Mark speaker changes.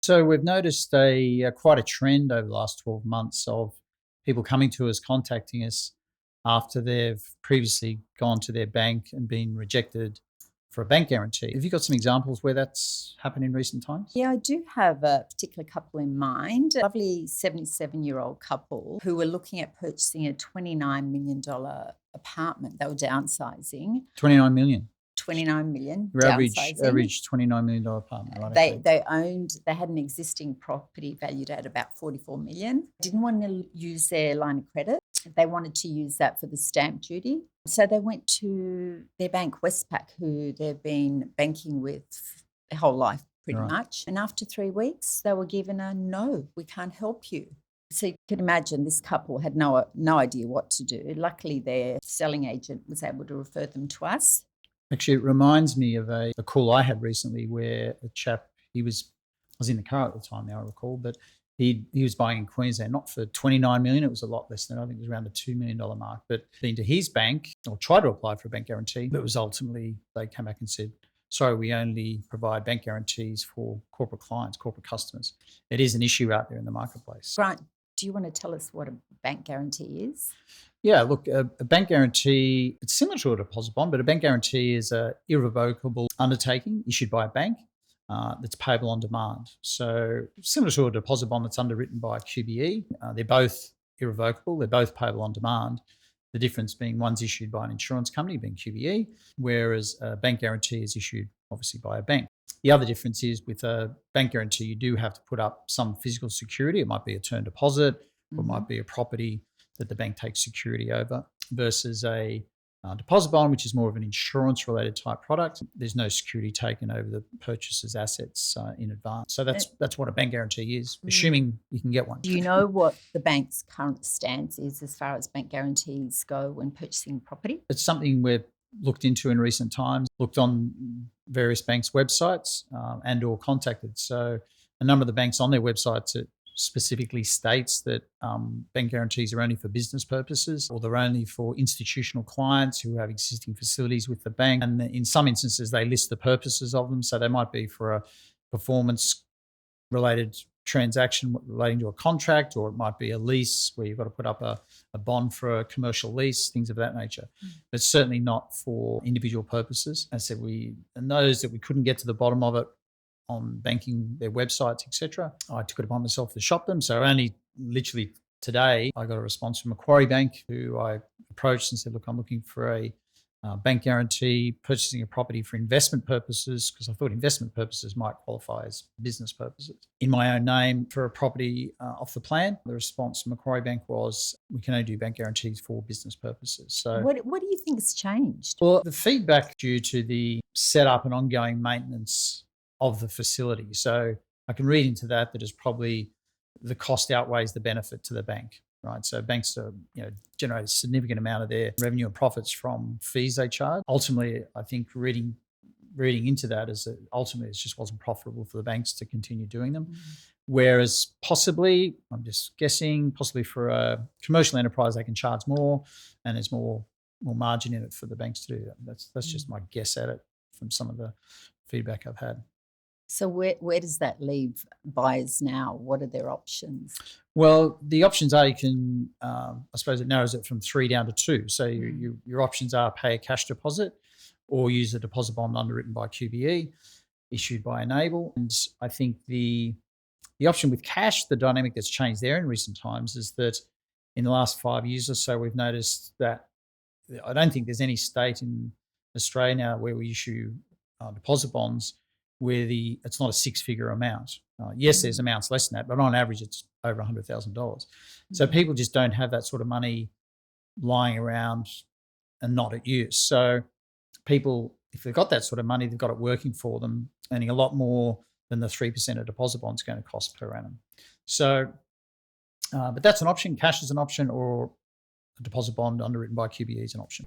Speaker 1: So we've noticed quite a trend over the last 12 months of people coming to us, contacting us after they've previously gone to their bank and been rejected for a bank guarantee. Have you got some examples where that's happened in recent times?
Speaker 2: Yeah, I do have a particular couple in mind. A lovely 77-year-old couple who were looking at purchasing a $29 million apartment. They were downsizing.
Speaker 1: 29 million.
Speaker 2: 29 million
Speaker 1: Your average
Speaker 2: downsizing.
Speaker 1: $29 million apartment, right?
Speaker 2: They had an existing property valued at about 44 million. Didn't want to use their line of credit. They wanted to use that for the stamp duty. So they went to their bank, Westpac, who they've been banking with their whole life pretty much. And after 3 weeks, they were given a no, we can't help you. So you can imagine this couple had no idea what to do. Luckily, their selling agent was able to refer them to us.
Speaker 1: Actually, it reminds me of a call I had recently where a chap, I was in the car at the time now, I recall, but he was buying in Queensland, not for 29 million. It was a lot less than, I think it was around the $2 million mark, but been to his bank or tried to apply for a bank guarantee. But it was ultimately, they came back and said, sorry, we only provide bank guarantees for corporate clients, corporate customers. It is an issue out there in the marketplace.
Speaker 2: Grant, do you want to tell us what a bank guarantee is?
Speaker 1: Yeah, look, a bank guarantee, it's similar to a deposit bond, but a bank guarantee is an irrevocable undertaking issued by a bank that's payable on demand. So similar to a deposit bond that's underwritten by QBE, they're both irrevocable, they're both payable on demand. The difference being one's issued by an insurance company, being QBE, whereas a bank guarantee is issued obviously by a bank. The other difference is with a bank guarantee, you do have to put up some physical security. It might be a term deposit, or it might be a property that the bank takes security over, versus a deposit bond, which is more of an insurance-related type product. There's no security taken over the purchaser's assets in advance. So that's what a bank guarantee is, assuming you can get one.
Speaker 2: Do you know what the bank's current stance is as far as bank guarantees go when purchasing property?
Speaker 1: It's something we've looked into in recent times, looked on various banks' websites and or contacted. So a number of the banks on their websites, it specifically states that bank guarantees are only for business purposes, or they're only for institutional clients who have existing facilities with the bank. And in some instances, they list the purposes of them. So they might be for a performance-related transaction relating to a contract, or it might be a lease where you've got to put up a bond for a commercial lease, things of that nature. But certainly not for individual purposes. As I said, and those that we couldn't get to the bottom of it on banking, their websites, etc., I took it upon myself to shop them. So only literally today, I got a response from Macquarie Bank, who I approached and said, look, I'm looking for a bank guarantee, purchasing a property for investment purposes, because I thought investment purposes might qualify as business purposes, in my own name for a property off the plan. The response from Macquarie Bank was, we can only do bank guarantees for business purposes. So
Speaker 2: what do you think has changed?
Speaker 1: Well, the feedback due to the setup and ongoing maintenance of the facility. So I can read into that it's probably the cost outweighs the benefit to the bank, right? So banks generate a significant amount of their revenue and profits from fees they charge. Ultimately, I think reading into that is that ultimately it just wasn't profitable for the banks to continue doing them. Whereas possibly, I'm just guessing, possibly for a commercial enterprise, they can charge more and there's more margin in it for the banks to do that. That's just my guess at it from some of the feedback I've had.
Speaker 2: So where does that leave buyers now? What are their options?
Speaker 1: Well, the options are you can, I suppose it narrows it from 3 down to 2. So your options are pay a cash deposit or use a deposit bond underwritten by QBE, issued by ENAYBL. And I think the option with cash, the dynamic that's changed there in recent times is that in the last 5 years or so, we've noticed that I don't think there's any state in Australia now where we issue deposit bonds where it's not a 6-figure amount. Yes, there's amounts less than that, but on average, it's over $100,000. So people just don't have that sort of money lying around and not at use. So people, if they've got that sort of money, they've got it working for them, earning a lot more than the 3% a deposit bond's going to cost per annum. So, but that's an option. Cash is an option, or a deposit bond underwritten by QBE is an option.